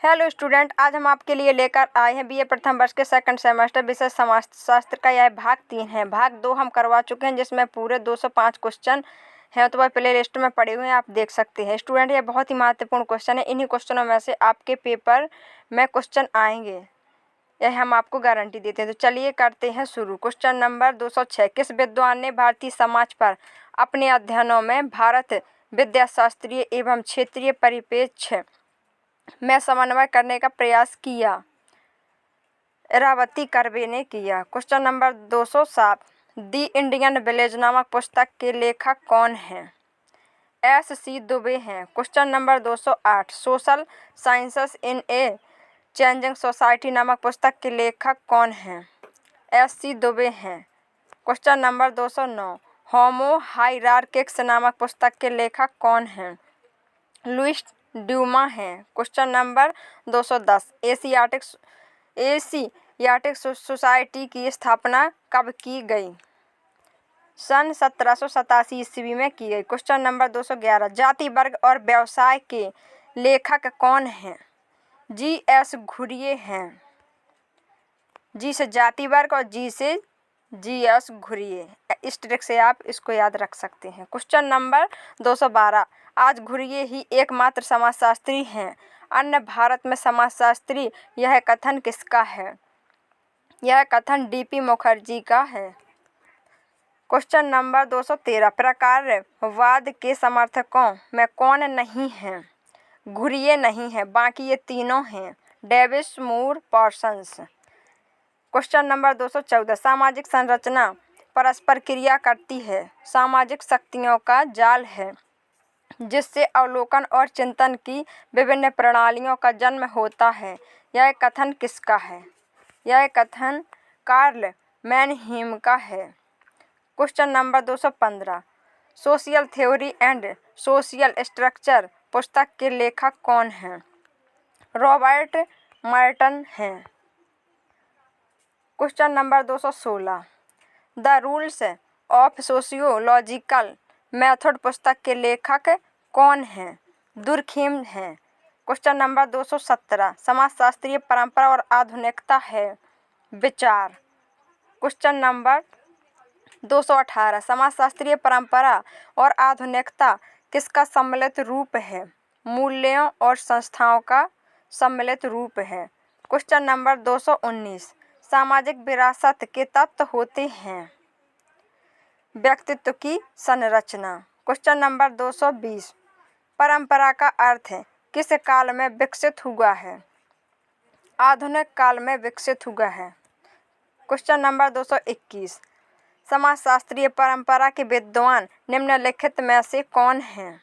Hello student, आज हम आपके लिए लेकर आए हैं बीए प्रथम वर्ष के सेकंड सेमेस्टर विषय समाजशास्त्र का। यह भाग 3 है। भाग 2 हम करवा चुके हैं, जिसमें पूरे 205 क्वेश्चन हैं। तो वह प्ले लिस्ट में पड़े हुए हैं, आप देख सकते हैं। स्टूडेंट, ये बहुत ही महत्वपूर्ण क्वेश्चन है। इन्हीं क्वेश्चनों में से आपके पेपर में क्वेश्चन आएंगे, यह हम आपको गारंटी देते हैं। तो चलिए करते हैं शुरू। Question number 206। किस विद्वान ने भारतीय समाज पर अपने अध्ययनों में भारत विद्याशास्त्रीय एवं क्षेत्रीय परिप्रेक्ष्य में समन्वय करने का प्रयास किया? इरावती कर्वे ने किया। Question number 207। दी इंडियन विलेज नामक पुस्तक के लेखक कौन हैं? S.C. दुबे हैं। Question number 208। Social sciences in a changing society नामक पुस्तक के लेखक कौन हैं? S.C. दुबे हैं। Question number 209। होमो हायरार्किक्स नामक पुस्तक के लेखक कौन हैं? लुइस ड्यूमा हैं। Question number 210। एशियाटिक सोसाइटी की स्थापना कब की गई? सन 1787 ईस्वी में की गई। Question number 211। जाति वर्ग और व्यवसाय के लेखक कौन हैं? G.S. घुरिये हैं। जी से जाति वर्ग और जी से G.S. घुरिये। इस ट्रिक से आप इसको याद रख सकते हैं। Question number 212। आज घुरिये ही एकमात्र समाजशास्त्री हैं, अन्य भारत में समाजशास्त्री, यह कथन किसका है? यह कथन D.P. मुखर्जी का है। Question number 213। प्रकारवाद के समर्थकों में कौन नहीं है? घुरिये नहीं है, बाकी ये तीनों हैं। डेविस, मूर, पार्सन्स। Question number 214। सामाजिक संरचना परस्पर क्रिया करती है, सामाजिक शक्तियों का जाल है, जिससे अवलोकन और चिंतन की विभिन्न प्रणालियों का जन्म होता है। यह कथन किसका है? यह कथन कार्ल मैनहीम का है। Question number 215। Social theory and social structure पुस्तक के लेखक कौन हैं? रॉबर्ट मर्टन हैं। Question number 216। The rules of sociological method पुस्तक के लेखक कौन हैं? दुर्खीम हैं। Question number 217। समाजशास्त्रीय परंपरा और आधुनिकता है विचार। Question number 218। समाजशास्त्रीय परंपरा और आधुनिकता किसका सम्मिलित रूप है? मूल्यों और संस्थाओं का सम्मिलित रूप है। Question number 219। सामाजिक विरासत के तत्व होते हैं व्यक्तित्व की संरचना। Question number 220। परंपरा का अर्थ किस काल में विकसित हुआ है? आधुनिक काल में विकसित हुआ है। Question number 221। समाजशास्त्रीय परंपरा के विद्वान निम्नलिखित में से कौन हैं?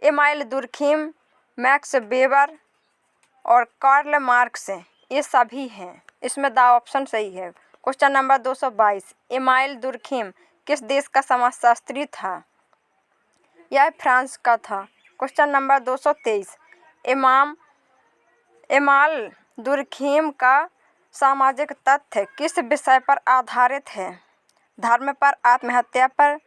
एमाइल दुर्खीम, मैक्स वेबर और कार्ल मार्क्स, ये सभी हैं। इसमें द ऑप्शन सही है। Question number 222। एमाइल दुर्खीम किस देश का समाजशास्त्री था? यह फ्रांस का था। Question number 223। एमाल दुर्खीम का सामाजिक तथ्य किस विषय पर आधारित है? धर्म पर, आत्महत्या पर,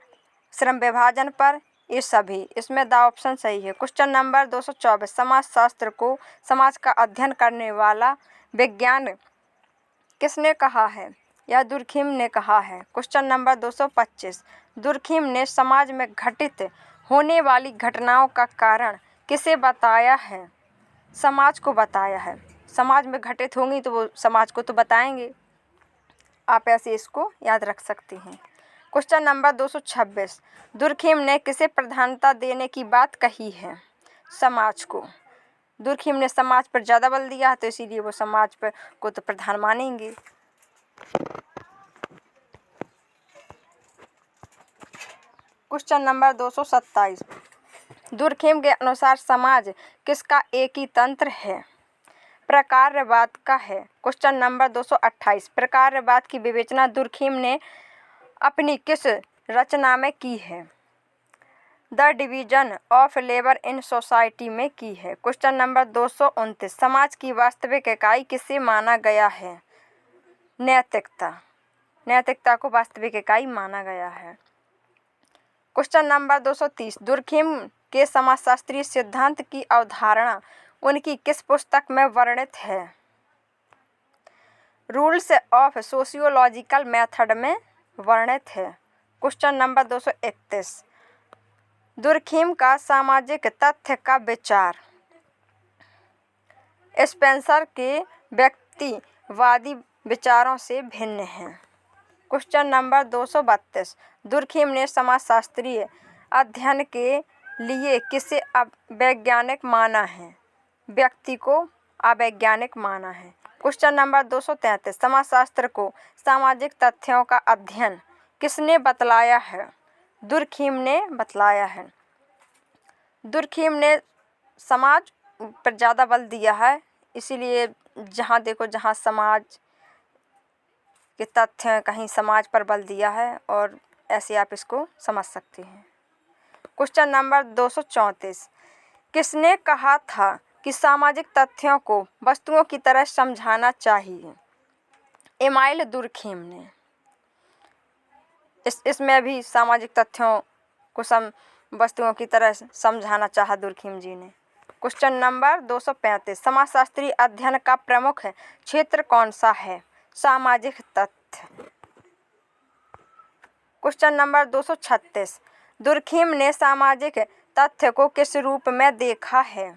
श्रम विभाजन पर, ये सभी। इसमें द ऑप्शन सही है। Question number 224। समाजशास्त्र को समाज का अध्ययन करने वाला विज्ञान किसने कहा है? यह दुर्खीम ने कहा है। Question number 225। दुर्खीम ने समाज में घटित होने वाली घटनाओं का कारण किसे बताया है? समाज को बताया है। समाज में घटित होंगी तो वो समाज को तो बताएंगे। आप ऐसे इसको याद रख सकते हैं। Question number 226। दुर्खीम ने किसे प्रधानता देने की बात कही है? समाज को। दुर्खीम ने समाज पर ज़्यादा बल दिया है, तो इसीलिए वो समाज पर को तो प्रधान मानेंगे। Question number 227। दुर्खीम के अनुसार समाज किसका एक ही तंत्र है? प्रकारवाद का है। Question number 228। प्रकारवाद की विवेचना दुर्खीम ने अपनी किस रचना में की है? The division of labour in society में की है। Question number 229। समाज की वास्तविक इकाई किसे माना गया है? नैतिकता। नैतिकता को वास्तविक इकाई माना गया है। Question number 230। दुर्खीम के समाजशास्त्रीय सिद्धांत की अवधारणा उनकी किस पुस्तक में वर्णित है? रूल्स ऑफ सोशियोलॉजिकल मेथड में वर्णित है। क्वेश्चन नंबर 231, दुर्खिम का सामाजिक तथ्य का विचार स्पेंसर के व्यक्तिवादी विचारों से भिन्न है। क्वेश्चन नंबर 232, दुर्खिम ने समाजशास्त्रीय अध्ययन के लिए किसे अवैज्ञानिक माना है? व्यक्ति को अवैज्ञानिक माना है। क्वेश्चन नंबर 233, समाजशास्त्र को सामाजिक तथ्यों का अध्ययन किसने बतलाया है? दुर्खिम ने बतलाया है। दुर्खिम ने समाज पर ज़्यादा बल दिया है, इसीलिए जहाँ देखो जहाँ समाज के तथ्य कहीं समाज पर बल दिया है, और ऐसे आप इसको समझ सकते हैं। क्वेश्चन नंबर 234, किसने कहा था कि सामाजिक तथ्यों को वस्तुओं की तरह समझाना चाहिए? एमाइल दुर्खिम ने। इसमें भी सामाजिक तथ्यों को वस्तुओं की तरह समझाना चाहा दुर्खिम जी ने। क्वेश्चन नंबर 235, समाजशास्त्रीय अध्ययन का प्रमुख क्षेत्र कौन सा है? सामाजिक तथ्य। क्वेश्चन नंबर 236, दुर्खिम ने सामाजिक तथ्य को किस रूप में देखा है?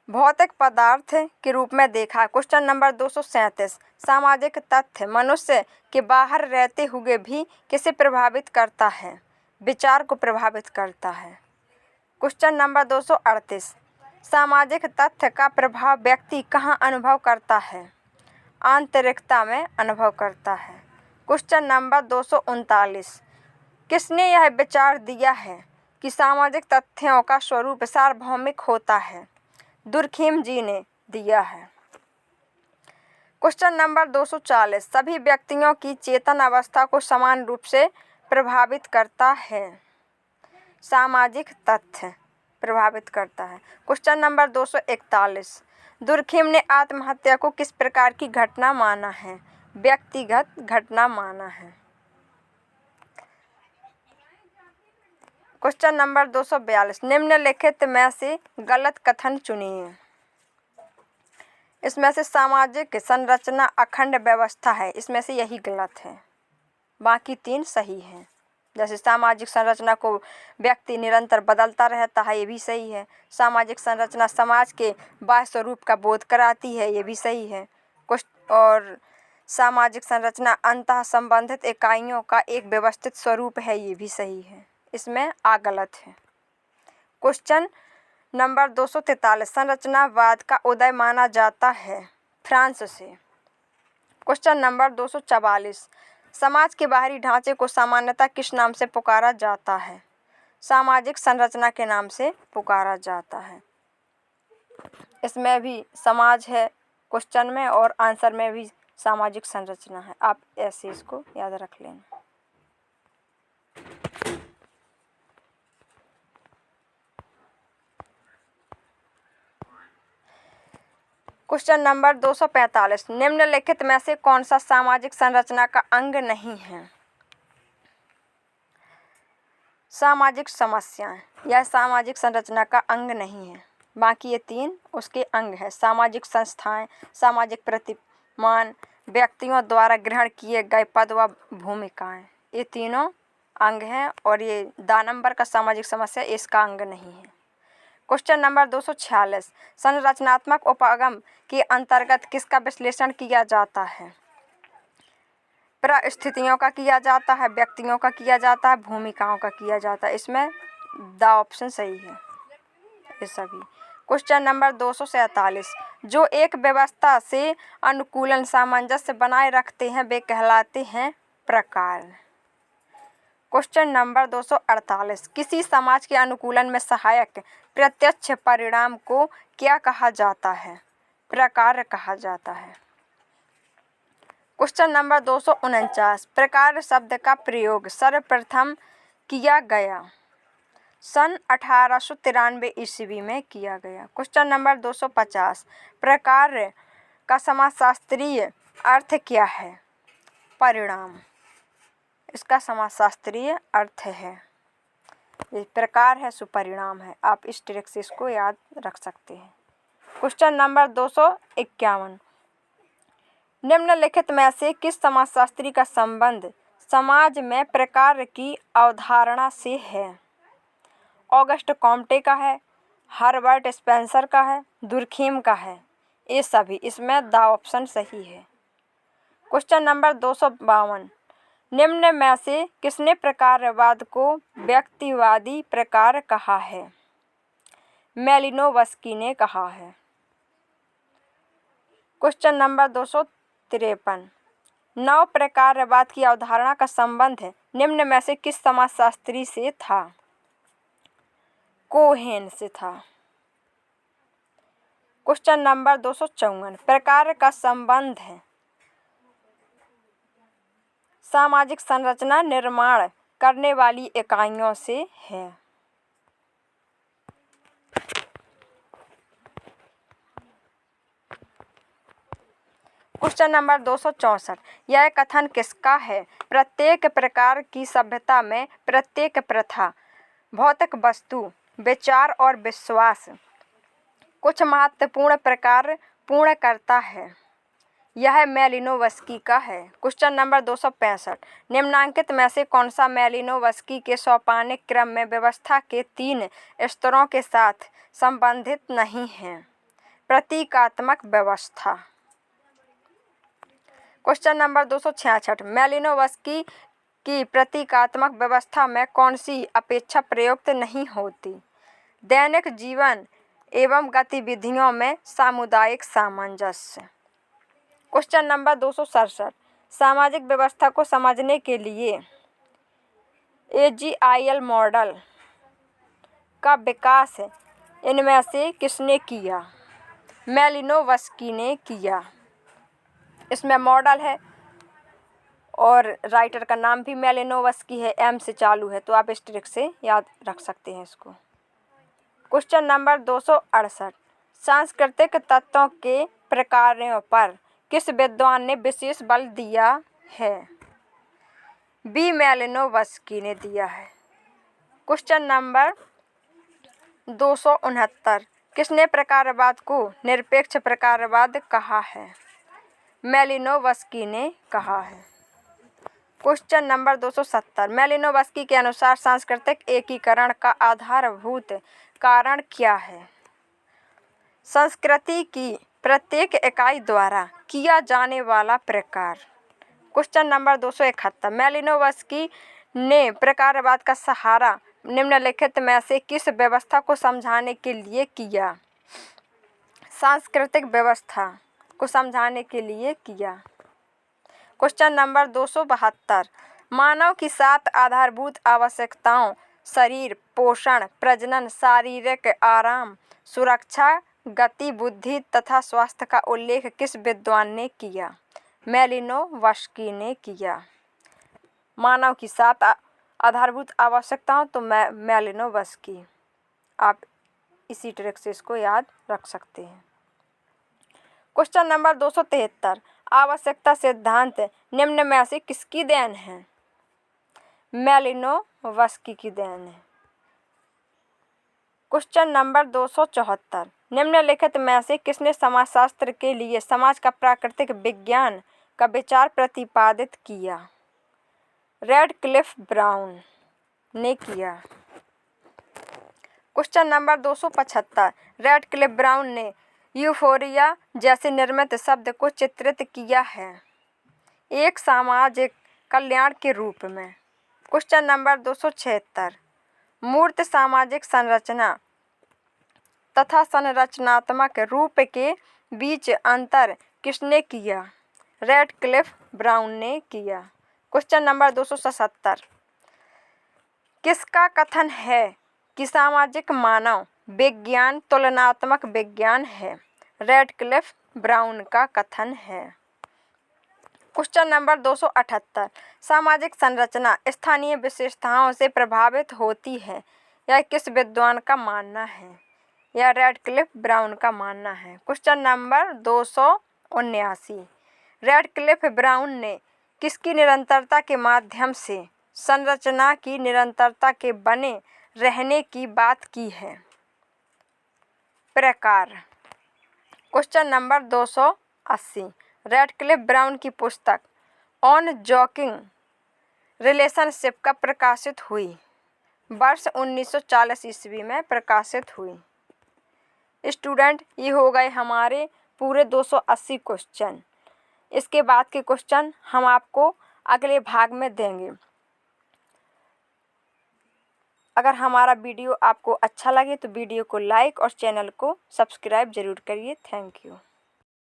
भौतिक पदार्थ के रूप में देखा। क्वेश्चन नंबर 237, सामाजिक तथ्य मनुष्य के बाहर रहते हुए भी किसे प्रभावित करता है? विचार को प्रभावित करता है। क्वेश्चन नंबर 238, सामाजिक तथ्य का प्रभाव व्यक्ति कहाँ अनुभव करता है? आंतरिकता में अनुभव करता है। क्वेश्चन नंबर 239, किसने यह विचार दिया है कि सामाजिक तथ्यों का स्वरूप सार्वभौमिक होता है? दुर्खिम जी ने दिया है। क्वेश्चन नंबर 240, सभी व्यक्तियों की चेतन अवस्था को समान रूप से प्रभावित करता है? सामाजिक तथ्य प्रभावित करता है। क्वेश्चन नंबर 241, दुर्खिम ने आत्महत्या को किस प्रकार की घटना माना है? व्यक्तिगत घटना माना है। क्वेश्चन नंबर 242, निम्नलिखित में से गलत कथन चुनिए। इसमें से सामाजिक संरचना अखंड व्यवस्था है, इसमें से यही गलत है, बाकी 3 सही हैं। जैसे सामाजिक संरचना को व्यक्ति निरंतर बदलता रहता है, ये भी सही है। सामाजिक संरचना समाज के बाह्य स्वरूप का बोध कराती है, ये भी सही है। और सामाजिक संरचना अंतः संबंधित इकाइयों का एक व्यवस्थित स्वरूप है, ये भी सही है। इसमें आ गलत है। क्वेश्चन नंबर 243, संरचनावाद का उदय माना जाता है फ्रांस से। क्वेश्चन नंबर 244, समाज के बाहरी ढांचे को सामान्यतः किस नाम से पुकारा जाता है? सामाजिक संरचना के नाम से पुकारा जाता है। इसमें भी समाज है क्वेश्चन में, और आंसर में भी सामाजिक संरचना है। आप ऐसे इसको याद रख लेना। क्वेश्चन नंबर 245, निम्नलिखित में से कौन सा सामाजिक संरचना का अंग नहीं है? सामाजिक समस्याएं यह सामाजिक संरचना का अंग नहीं है, बाकी ये 3 उसके अंग है। सामाजिक संस्थाएं, सामाजिक प्रतिमान, व्यक्तियों द्वारा ग्रहण किए गए पद व भूमिकाएं, ये तीनों अंग हैं, और ये द नंबर का सामाजिक समस्या इसका अंग नहीं है। क्वेश्चन नंबर 246, संरचनात्मक उपागम के अंतर्गत किसका विश्लेषण किया जाता है? परिस्थितियों का किया जाता है, व्यक्तियों का किया जाता है, भूमिकाओं का किया जाता है। इसमें द ऑप्शन सही है ये सभी। क्वेश्चन नंबर 247, जो एक व्यवस्था से अनुकूलन सामंजस्य बनाए रखते हैं वे कहलाते हैं प्रकार। क्वेश्चन नंबर 248, किसी समाज के अनुकूलन में सहायक प्रत्यक्ष परिणाम को क्या कहा जाता है? प्रकार कहा जाता है। क्वेश्चन नंबर 249, प्रकार शब्द का प्रयोग सर्वप्रथम किया गया सन 1893 ईस्वी में किया गया। क्वेश्चन नंबर 250, प्रकार का समाजशास्त्रीय अर्थ क्या है? परिणाम इसका समाजशास्त्रीय अर्थ है। ये प्रकार है, सुपरिणाम है। आप इस ट्रिक से इसको याद रख सकते हैं। क्वेश्चन नंबर 251, निम्नलिखित में से किस समाजशास्त्री का संबंध समाज में प्रकार की अवधारणा से है? ऑगस्ट कॉम्टे का है, हर्बर्ट स्पेंसर का है, दुर्खीम का है। ये सभी, इसमें द ऑप्शन सही है। क्वेश्चन नंबर 252, निम्न में से किसने प्रकारवाद को व्यक्तिवादी प्रकार कहा है? मेलिनोवस्की ने कहा है। क्वेश्चन नंबर 253, नव प्रकारवाद की अवधारणा का संबंध निम्न में से किस समाजशास्त्री से था? कोहेन से था। क्वेश्चन नंबर 254, प्रकार का संबंध है सामाजिक संरचना निर्माण करने वाली इकाइयों से है। क्वेश्चन नंबर 264, यह कथन किसका है? प्रत्येक प्रकार की सभ्यता में प्रत्येक प्रथा, भौतिक वस्तु, विचार और विश्वास कुछ महत्वपूर्ण प्रकार पूर्ण करता है। यह मेलिनोवस्की का है। क्वेश्चन नंबर 265, निम्नांकित में से कौन सा मेलिनोवस्की के सोपानिक क्रम में व्यवस्था के 3 स्तरों के साथ संबंधित नहीं है? प्रतीकात्मक व्यवस्था। क्वेश्चन नंबर 266, मेलिनोवस्की की प्रतीकात्मक व्यवस्था में कौन सी अपेक्षा प्रयुक्त नहीं होती? दैनिक जीवन एवं गतिविधियों में सामुदायिक सामंजस्य। क्वेश्चन नंबर 267, सामाजिक व्यवस्था को समझने के लिए एजीआईएल मॉडल का विकास इनमें से किसने किया? मेलिनोवस्की ने किया। इसमें मॉडल है और राइटर का नाम भी मेलिनोवस्की है, एम से चालू है, तो आप इस ट्रिक से याद रख सकते हैं इसको। क्वेश्चन नंबर 268, सांस्कृतिक तत्वों के प्रकारों पर किस विद्वान ने विशेष बल दिया है? बी मेलिनोवस्की ने दिया है। क्वेश्चन नंबर 269, किसने प्रकारवाद को निरपेक्ष प्रकारवाद कहा है? मेलिनोवस्की ने कहा है। क्वेश्चन नंबर 270, मेलिनोवस्की के अनुसार सांस्कृतिक एकीकरण का आधारभूत कारण क्या है? संस्कृति की प्रत्येक इकाई द्वारा किया जाने वाला प्रकार। क्वेश्चन नंबर 271, मेलिनोवस्की ने प्रकारवाद का सहारा निम्नलिखित में से किस व्यवस्था को समझाने के लिए किया? सांस्कृतिक व्यवस्था को समझाने के लिए किया। क्वेश्चन नंबर 272, मानव की 7 आधारभूत आवश्यकताओं शरीर, पोषण, प्रजनन, शारीरिक आराम, सुरक्षा, गति, बुद्धि तथा स्वास्थ्य का उल्लेख किस विद्वान ने किया? मेलिनोवस्की ने किया। मानव की 7 आधारभूत आवश्यकताओं, तो मेलिनोवस्की। आप इसी ट्रिक से इसको याद रख सकते हैं। क्वेश्चन नंबर 273, आवश्यकता सिद्धांत निम्न में से किसकी देन है? मेलिनोवस्की की देन है। क्वेश्चन नंबर 274, निम्नलिखित में से किसने समाजशास्त्र के लिए समाज का प्राकृतिक विज्ञान का विचार प्रतिपादित किया? रेडक्लिफ ब्राउन ने किया। क्वेश्चन नंबर 275, रेडक्लिफ ब्राउन ने यूफोरिया जैसे निर्मित शब्द को चित्रित किया है एक सामाजिक कल्याण के रूप में। क्वेश्चन नंबर 276, मूर्त सामाजिक संरचना तथा संरचनात्मक रूप के बीच अंतर किसने किया? रेडक्लिफ ब्राउन ने किया। क्वेश्चन नंबर 277, किसका कथन है कि सामाजिक मानव विज्ञान तुलनात्मक विज्ञान है? रेडक्लिफ ब्राउन का कथन है। क्वेश्चन नंबर 278, सामाजिक संरचना स्थानीय विशेषताओं से प्रभावित होती है, यह किस विद्वान का मानना है? यह रेडक्लिफ ब्राउन का मानना है। क्वेश्चन नंबर 279, रेडक्लिफ ब्राउन ने किसकी निरंतरता के माध्यम से संरचना की निरंतरता के बने रहने की बात की है? प्रकार। क्वेश्चन नंबर 280, रैडक्लिफ ब्राउन की पुस्तक ऑन जोकिंग रिलेशनशिप कब प्रकाशित हुई? वर्ष 1940 ईस्वी में प्रकाशित हुई। स्टूडेंट, ये हो गए हमारे पूरे 280 क्वेश्चन। इसके बाद के क्वेश्चन हम आपको अगले भाग में देंगे। अगर हमारा वीडियो आपको अच्छा लगे तो वीडियो को लाइक और चैनल को सब्सक्राइब जरूर करिए। Thank you.